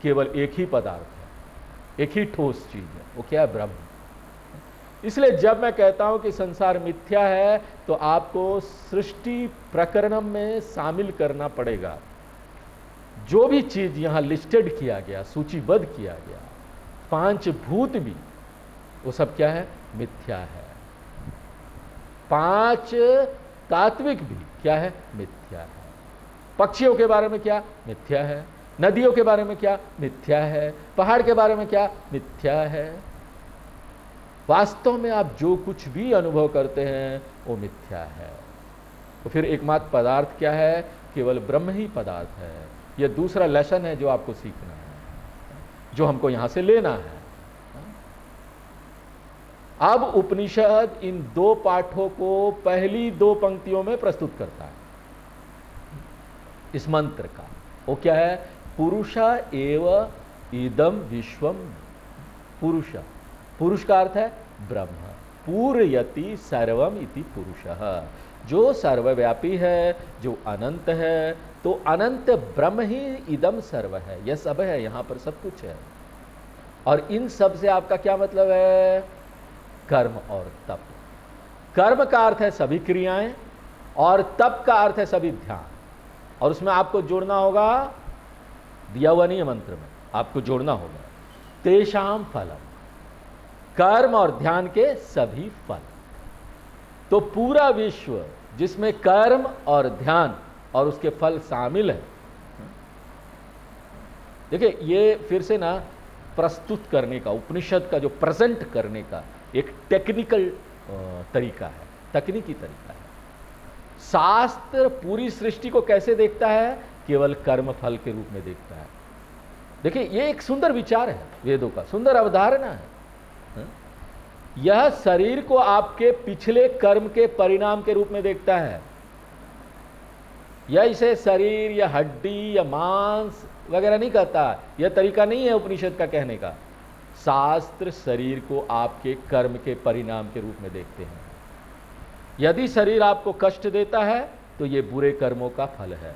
केवल एक ही पदार्थ है, एक ही ठोस चीज है, वो क्या है? ब्रह्म। इसलिए जब मैं कहता हूं कि संसार मिथ्या है, तो आपको सृष्टि प्रकरणम में शामिल करना पड़ेगा। जो भी चीज यहां लिस्टेड किया गया, सूचीबद्ध किया गया, 5 भूत भी, वो सब क्या है? मिथ्या है। 5 तात्विक भी क्या है? मिथ्या है। पक्षियों के बारे में क्या? मिथ्या है। नदियों के बारे में क्या? मिथ्या है। पहाड़ के बारे में क्या? मिथ्या है। वास्तव में आप जो कुछ भी अनुभव करते हैं वो मिथ्या है। तो फिर एकमात्र पदार्थ क्या है? केवल ब्रह्म ही पदार्थ है। यह दूसरा लेसन है जो आपको सीखना है, जो हमको यहां से लेना है। अब उपनिषद इन 2 पाठों को पहली 2 पंक्तियों में प्रस्तुत करता है इस मंत्र का। वो क्या है? पुरुषा एव इदम विश्वम। पुरुष, पुरुष का अर्थ है ब्रह्म। पूरयति सर्वम इति पुरुषः, जो सर्वव्यापी है, जो अनंत है। तो अनंत ब्रह्म ही इदम सर्व है, यह सब है, यहां पर सब कुछ है। और इन सब से आपका क्या मतलब है? कर्म और तप। कर्म का अर्थ है सभी क्रियाएं, और तप का अर्थ है सभी ध्यान। और उसमें आपको जोड़ना होगा, दिया हुआ नहीं है मंत्र में, आपको जोड़ना होगा तेषाम फलम, कर्म और ध्यान के सभी फल। तो पूरा विश्व जिसमें कर्म और ध्यान और उसके फल शामिल है। देखिए ये फिर से ना प्रस्तुत करने का, उपनिषद का जो प्रेजेंट करने का एक टेक्निकल तरीका है, तकनीकी तरीका है। शास्त्र पूरी सृष्टि को कैसे देखता है? केवल कर्म फल के रूप में देखता है। देखिए ये एक सुंदर विचार है, वेदों का सुंदर अवधारणा है। यह शरीर को आपके पिछले कर्म के परिणाम के रूप में देखता है। यह इसे शरीर या हड्डी या मांस वगैरह नहीं कहता। यह तरीका नहीं है उपनिषद का कहने का। शास्त्र शरीर को आपके कर्म के परिणाम के रूप में देखते हैं। यदि शरीर आपको कष्ट देता है तो ये बुरे कर्मों का फल है।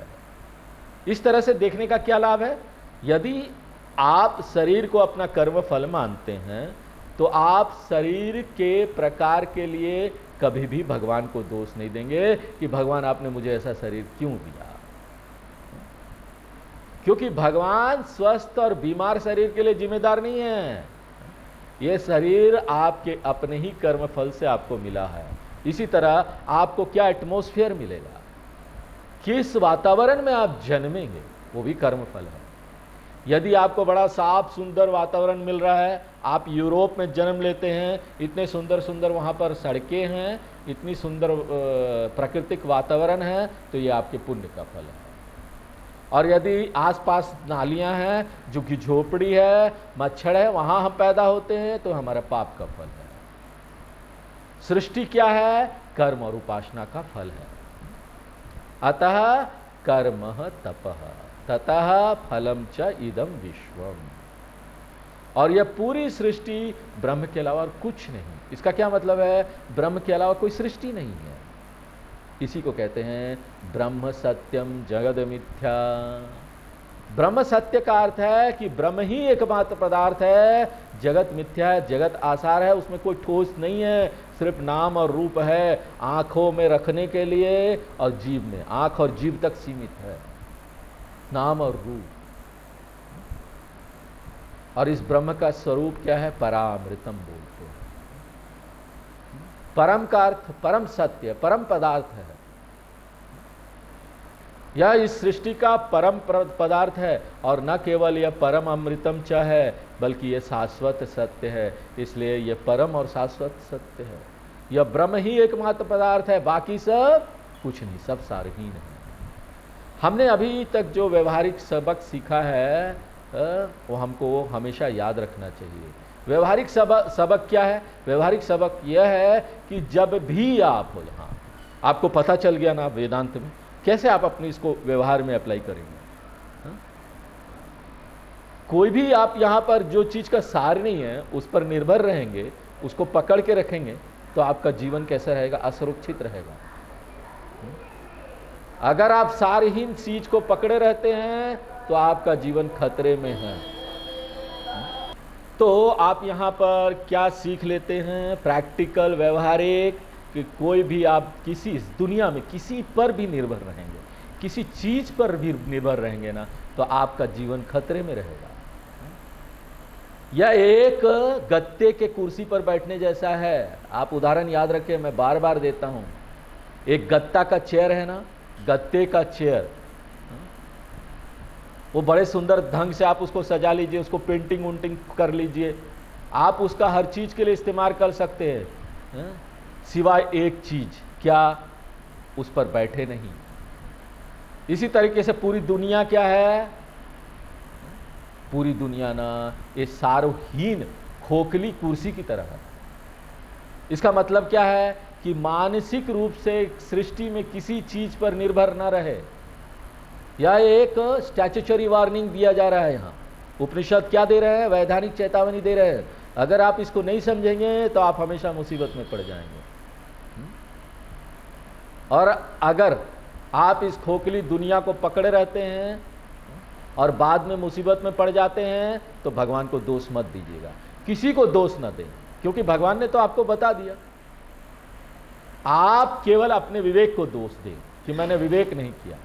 इस तरह से देखने का क्या लाभ है? यदि आप शरीर को अपना कर्म फल मानते हैं तो आप शरीर के प्रकार के लिए कभी भी भगवान को दोष नहीं देंगे कि भगवान आपने मुझे ऐसा शरीर क्यों दिया। क्योंकि भगवान स्वस्थ और बीमार शरीर के लिए जिम्मेदार नहीं है। यह शरीर आपके अपने ही कर्म फल से आपको मिला है। इसी तरह आपको क्या एटमॉस्फेयर मिलेगा, किस वातावरण में आप जन्मेंगे, वो भी कर्म फल है। यदि आपको बड़ा साफ सुंदर वातावरण मिल रहा है, आप यूरोप में जन्म लेते हैं, इतने सुंदर सुंदर वहाँ पर सड़कें हैं, इतनी सुंदर प्राकृतिक वातावरण है, तो ये आपके पुण्य का फल है। और यदि आसपास नालियाँ हैं, झुग्गी झोपड़ी है, मच्छर है, वहाँ हम पैदा होते हैं, तो हमारा पाप का फल है। सृष्टि क्या है? कर्म और उपासना का फल है। अतः कर्म तपः ततः फलम च इदम विश्वम। और यह पूरी सृष्टि ब्रह्म के अलावा और कुछ नहीं। इसका क्या मतलब है? ब्रह्म के अलावा कोई सृष्टि नहीं है। इसी को कहते हैं ब्रह्म सत्यम जगद मिथ्या। ब्रह्म सत्य का अर्थ है कि ब्रह्म ही एकमात्र पदार्थ है, जगत मिथ्या है, जगत आसार है, उसमें कोई ठोस नहीं है, सिर्फ नाम और रूप है, आंखों में रखने के लिए और जीव में, आंख और जीव तक सीमित है नाम और रूप। और इस ब्रह्म का स्वरूप क्या है? परामृतम बोलते हैं। परम का अर्थ परम सत्य, परम पदार्थ है। यह इस सृष्टि का परम पदार्थ है और न केवल यह परम अमृतम च है, बल्कि यह शाश्वत सत्य है। इसलिए यह परम और शाश्वत सत्य है। यह ब्रह्म ही एकमात्र पदार्थ है, बाकी सब कुछ नहीं, सब सारहीन है। हमने अभी तक जो व्यवहारिक सबक सीखा है वो हमको हमेशा याद रखना चाहिए। व्यवहारिक सबक क्या है? व्यवहारिक सबक यह है कि जब भी आप हो, यहाँ आपको पता चल गया ना वेदांत में, कैसे आप अपनी इसको व्यवहार में अप्लाई करेंगे? हा? कोई भी आप यहाँ पर जो चीज का सार नहीं है उस पर निर्भर रहेंगे, उसको पकड़ के रखेंगे, तो आपका जीवन कैसा रहेगा? असुरक्षित रहेगा। अगर आप सारहीन चीज को पकड़े रहते हैं तो आपका जीवन खतरे में है। तो आप यहाँ पर क्या सीख लेते हैं? प्रैक्टिकल, व्यवहारिक, कि कोई भी आप किसी इस दुनिया में किसी पर भी निर्भर रहेंगे, किसी चीज पर भी निर्भर रहेंगे ना, तो आपका जीवन खतरे में रहेगा। यह एक गत्ते के कुर्सी पर बैठने जैसा है। आप उदाहरण याद रखें, मैं बार बार देता हूं। एक गत्ता का चेयर है ना, गत्ते का चेयर, वो बड़े सुंदर ढंग से आप उसको सजा लीजिए, उसको पेंटिंग वुंटिंग कर लीजिए, आप उसका हर चीज के लिए इस्तेमाल कर सकते हैं, सिवाय एक चीज, क्या? उस पर बैठे नहीं। इसी तरीके से पूरी दुनिया क्या है? पूरी दुनिया ना ये सारहीन खोखली कुर्सी की तरह है। इसका मतलब क्या है कि मानसिक रूप से सृष्टि में किसी चीज पर निर्भर न रहे। यह एक स्टैट्यूटरी वार्निंग दिया जा रहा है। यहाँ उपनिषद क्या दे रहे हैं? वैधानिक चेतावनी दे रहे हैं। अगर आप इसको नहीं समझेंगे तो आप हमेशा मुसीबत में पड़ जाएंगे। और अगर आप इस खोखली दुनिया को पकड़े रहते हैं और बाद में मुसीबत में पड़ जाते हैं, तो भगवान को दोष मत दीजिएगा, किसी को दोष न दें, क्योंकि भगवान ने तो आपको बता दिया। आप केवल अपने विवेक को दोष दें कि मैंने विवेक नहीं किया।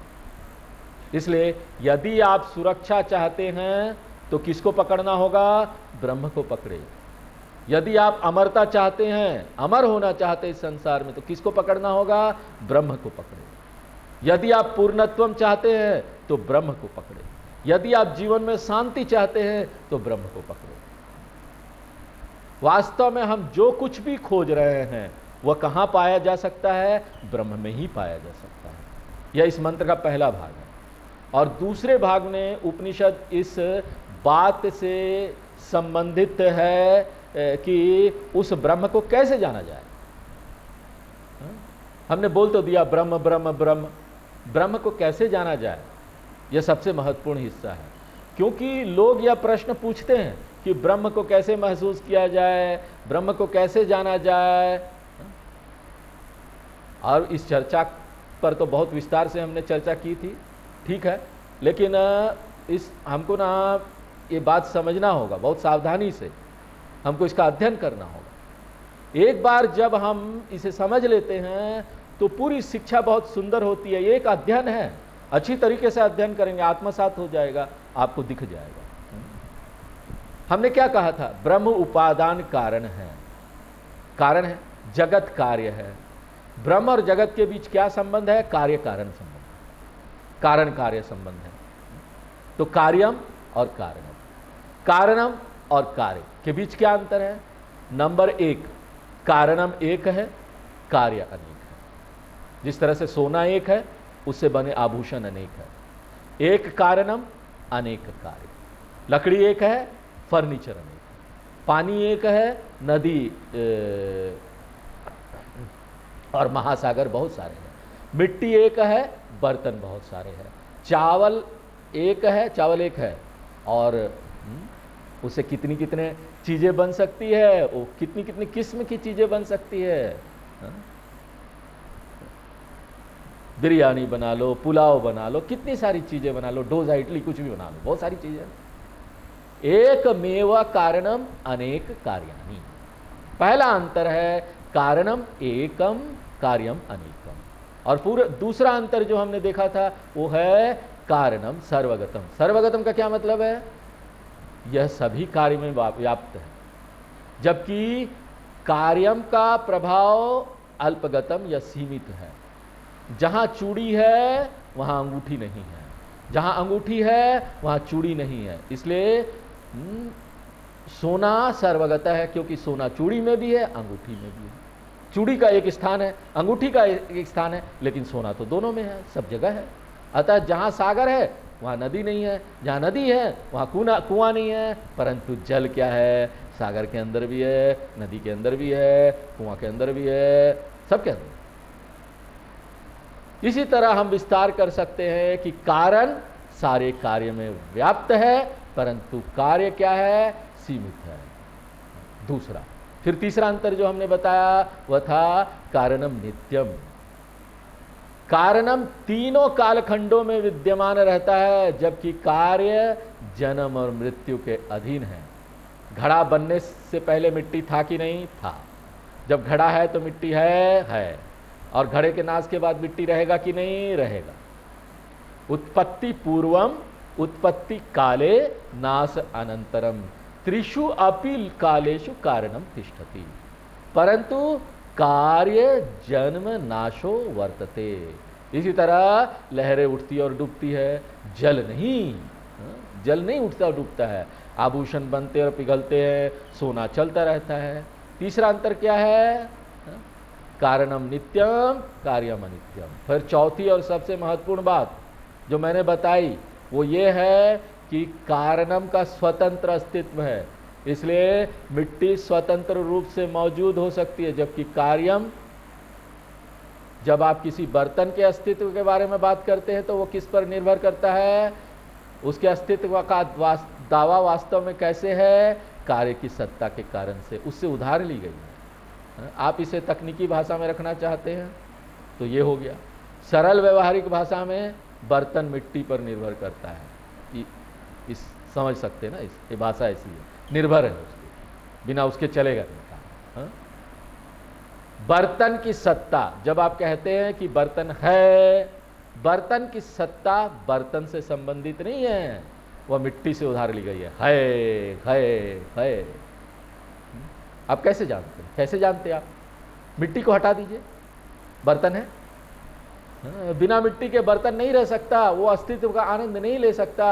इसलिए यदि आप सुरक्षा चाहते हैं तो किसको पकड़ना होगा? ब्रह्म को पकड़े। यदि आप अमरता चाहते हैं, अमर होना चाहते हैं इस संसार में, तो किसको पकड़ना होगा? ब्रह्म को पकड़े। यदि आप पूर्णत्वम चाहते हैं तो ब्रह्म को पकड़े। यदि आप जीवन में शांति चाहते हैं तो ब्रह्म को पकड़े। वास्तव में हम जो कुछ भी खोज रहे हैं वह कहां पाया जा सकता है? ब्रह्म में ही पाया जा सकता है। यह इस मंत्र का पहला भाग है। और दूसरे भाग में उपनिषद इस बात से संबंधित है कि उस ब्रह्म को कैसे जाना जाए। हमने बोल तो दिया ब्रह्म ब्रह्म ब्रह्म, ब्रह्म को कैसे जाना जाए, यह सबसे महत्वपूर्ण हिस्सा है। क्योंकि लोग यह प्रश्न पूछते हैं कि ब्रह्म को कैसे महसूस किया जाए, ब्रह्म को कैसे जाना जाए। और इस चर्चा पर तो बहुत विस्तार से हमने चर्चा की थी, ठीक है, लेकिन इस हमको ना ये बात समझना होगा, बहुत सावधानी से हमको इसका अध्ययन करना होगा। एक बार जब हम इसे समझ लेते हैं तो पूरी शिक्षा बहुत सुंदर होती है। ये एक अध्ययन है, अच्छी तरीके से अध्ययन करेंगे, आत्मसात हो जाएगा, आपको दिख जाएगा। हमने क्या कहा था? ब्रह्म उपादान कारण है, कारण है, जगत कार्य है। ब्रह्म और जगत के बीच क्या संबंध है? कार्य कारण संबंध, कारण कार्य संबंध है। तो कार्यम और कारणम, कारणम और कार्य के बीच क्या अंतर है? नंबर एक, कारणम एक है, कार्य अनेक है। जिस तरह से सोना एक है, उससे बने आभूषण अनेक है। एक कारणम, अनेक कार्य। लकड़ी एक है, फर्नीचर अनेक है। पानी एक है, नदी और महासागर बहुत सारे हैं। मिट्टी एक है, बर्तन बहुत सारे हैं। चावल एक है, चावल एक है, और उससे कितनी कितने चीजें बन सकती है, वो कितनी कितनी किस्म की चीजें बन सकती है। बिरयानी बना लो, पुलाव बना लो, कितनी सारी चीजें बना लो, डोसा इडली कुछ भी बना लो, बहुत सारी चीजें। एकमेव कारणम अनेक कार्याणि। पहला अंतर है कारणम एकम कार्यम अनेकम। और पूरा दूसरा अंतर जो हमने देखा था वो है कारणम सर्वगतम। सर्वगतम का क्या मतलब है? यह सभी कार्य में व्याप्त है, जबकि कार्यम का प्रभाव अल्पगतम या सीमित है। जहां चूड़ी है वहां अंगूठी नहीं है, जहां अंगूठी है वहां चूड़ी नहीं है। इसलिए सोना सर्वगत है, क्योंकि सोना चूड़ी में भी है, अंगूठी में भी है। चूड़ी का एक स्थान है, अंगूठी का एक स्थान है, लेकिन सोना तो दोनों में है, सब जगह है। अतः जहां सागर है वहां नदी नहीं है, जहां नदी है वहां कुआं नहीं है, परंतु जल क्या है? सागर के अंदर भी है, नदी के अंदर भी है, कुआं के अंदर भी है, सब के अंदर। इसी तरह हम विस्तार कर सकते हैं कि कारण सारे कार्य में व्याप्त है, परंतु कार्य क्या है? सीमित है। दूसरा, फिर तीसरा अंतर जो हमने बताया वह था कारणम नित्यम। कारणम तीनों कालखंडों में विद्यमान रहता है, जबकि कार्य जन्म और मृत्यु के अधीन है। घड़ा बनने से पहले मिट्टी था कि नहीं? था। जब घड़ा है तो मिट्टी है। और घड़े के नाश के बाद मिट्टी रहेगा कि नहीं? रहेगा। उत्पत्ति पूर्वम उत्पत्ति काले नाश अनंतरम त्रिषु अपि कालेषु कारणम तिष्ठति, परंतु कार्य जन्म नाशो वर्तते। इसी तरह लहरें उठती और डूबती है, जल नहीं उठता और डूबता है। आभूषण बनते और पिघलते हैं, सोना चलता रहता है। तीसरा अंतर क्या है? कारणम नित्यम कार्यम अनित्यम। फिर चौथी और सबसे महत्वपूर्ण बात जो मैंने बताई वो ये है कि कारणम का स्वतंत्र अस्तित्व है, इसलिए मिट्टी स्वतंत्र रूप से मौजूद हो सकती है, जबकि कार्यम, जब आप किसी बर्तन के अस्तित्व के बारे में बात करते हैं तो वो किस पर निर्भर करता है? उसके अस्तित्व का दावा वास्तव में कैसे है? कार्य की सत्ता के कारण से, उससे उधार ली गई है। आप इसे तकनीकी भाषा में रखना चाहते हैं तो ये हो गया। सरल व्यवहारिक भाषा में बर्तन मिट्टी पर निर्भर करता है। इस समझ सकते हैं ना, ये भाषा ऐसी है, निर्भर है उसके, बिना उसके चलेगा नहीं। बर्तन की सत्ता, जब आप कहते हैं कि बर्तन है, बर्तन की सत्ता बर्तन से संबंधित नहीं है, वह मिट्टी से उधार ली गई है। आप कैसे जानते हैं? कैसे जानते हैं आप? मिट्टी को हटा दीजिए, बर्तन है। बिना मिट्टी के बर्तन नहीं रह सकता, वो अस्तित्व का आनंद नहीं ले सकता।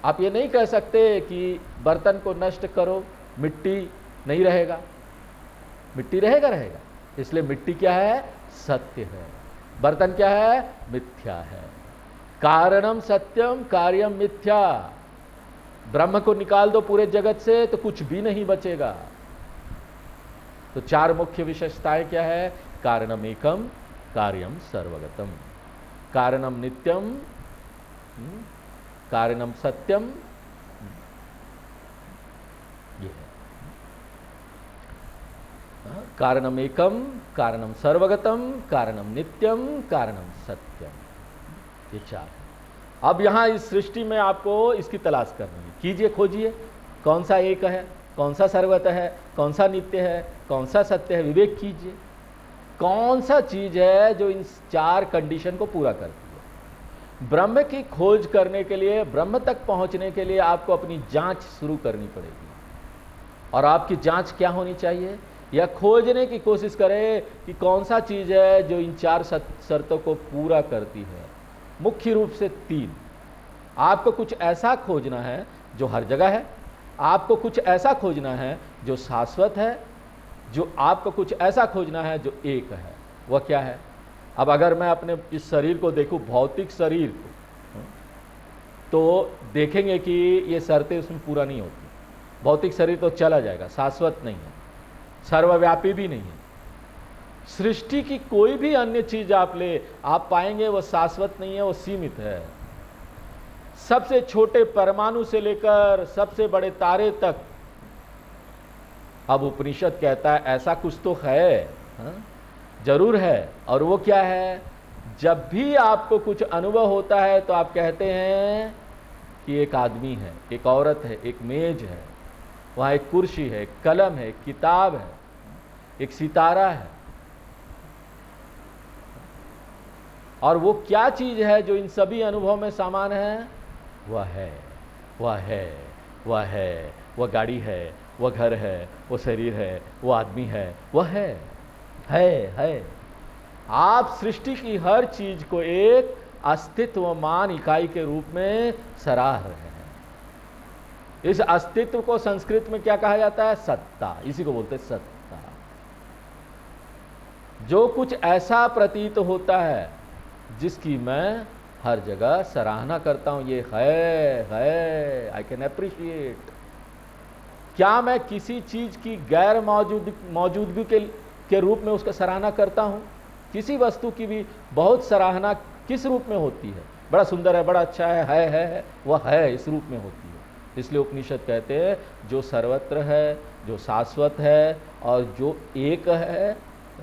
आप ये नहीं कह सकते कि बर्तन को नष्ट करो, मिट्टी नहीं रहेगा। मिट्टी रहेगा। इसलिए मिट्टी क्या है? सत्य है। बर्तन क्या है? मिथ्या है। कारणम सत्यम कार्यम मिथ्या। ब्रह्म को निकाल दो पूरे जगत से तो कुछ भी नहीं बचेगा। तो चार मुख्य विशेषताएं क्या है? कारणम एकम कार्यम सर्वगतम, कारणम नित्यम, कारणम सत्यम, ये है। कारणम एकम, कारणम सर्वगतम, कारणम नित्यम, कारणम सत्यम, ये चार है। अब यहां इस सृष्टि में आपको इसकी तलाश करनी है। कीजिए, खोजिए, कौन सा एक है, कौन सा सर्वगत है, कौन सा नित्य है, कौन सा सत्य है। विवेक कीजिए, कौन सा चीज है जो इन चार कंडीशन को पूरा करती है। ब्रह्म की खोज करने के लिए, ब्रह्म तक पहुंचने के लिए आपको अपनी जांच शुरू करनी पड़ेगी। और आपकी जांच क्या होनी चाहिए? या खोजने की कोशिश करें कि कौन सा चीज है जो इन चार शर्तों को पूरा करती है। मुख्य रूप से तीन। आपको कुछ ऐसा खोजना है जो हर जगह है, आपको कुछ ऐसा खोजना है जो शाश्वत है, जो आपको कुछ ऐसा खोजना है जो एक है। वह क्या है? अब अगर मैं अपने इस शरीर को देखूं, भौतिक शरीर को, तो देखेंगे कि ये शर्तें उसमें पूरा नहीं होती। भौतिक शरीर तो चला जाएगा, शाश्वत नहीं है, सर्वव्यापी भी नहीं है। सृष्टि की कोई भी अन्य चीज आप ले, आप पाएंगे वो शाश्वत नहीं है, वो सीमित है। सबसे छोटे परमाणु से लेकर सबसे बड़े तारे तक। अब उपनिषद कहता है ऐसा कुछ तो है, जरूर है। और वो क्या है? जब भी आपको कुछ अनुभव होता है तो आप कहते हैं कि एक आदमी है, एक औरत है, एक मेज है, वहाँ एक कुर्सी है, एक कलम है, एक किताब है, एक सितारा है। और वो क्या चीज है जो इन सभी अनुभव में समान है? वह है, वह है, वह है, वह गाड़ी है, वह घर है, वो शरीर है, वो आदमी है, वह है। आप सृष्टि की हर चीज को एक अस्तित्वमान इकाई के रूप में सराह रहे हैं। इस अस्तित्व को संस्कृत में क्या कहा जाता है? सत्ता। इसी को बोलते हैं सत्ता। जो कुछ ऐसा प्रतीत होता है जिसकी मैं हर जगह सराहना करता हूं, ये है, आई कैन अप्रिशिएट। क्या मैं किसी चीज की गैर मौजूदगी के रूप में उसका सराहना करता हूं? किसी वस्तु की भी बहुत सराहना किस रूप में होती है? बड़ा सुंदर है, बड़ा अच्छा है, वह है इस रूप में होती है। इसलिए उपनिषद कहते हैं जो सर्वत्र है, जो शाश्वत है और जो एक है,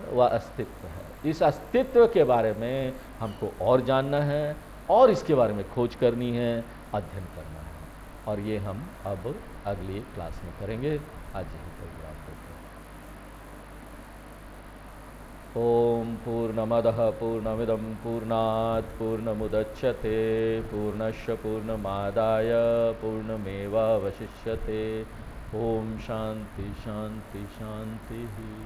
वह अस्तित्व है। इस अस्तित्व के बारे में हमको और जानना है और इसके बारे में खोज करनी है, अध्ययन करना है। और ये हम अब अगली क्लास में करेंगे। आज यहीं पर विराम देते हैं। ओम पूर्णमदः पूर्णमिदं पूर्णात् पूर्णमुदच्यते पूर्णस्य पूर्णमादाय पूर्णमेवावशिष्यते। ओम शांति शांति शांति।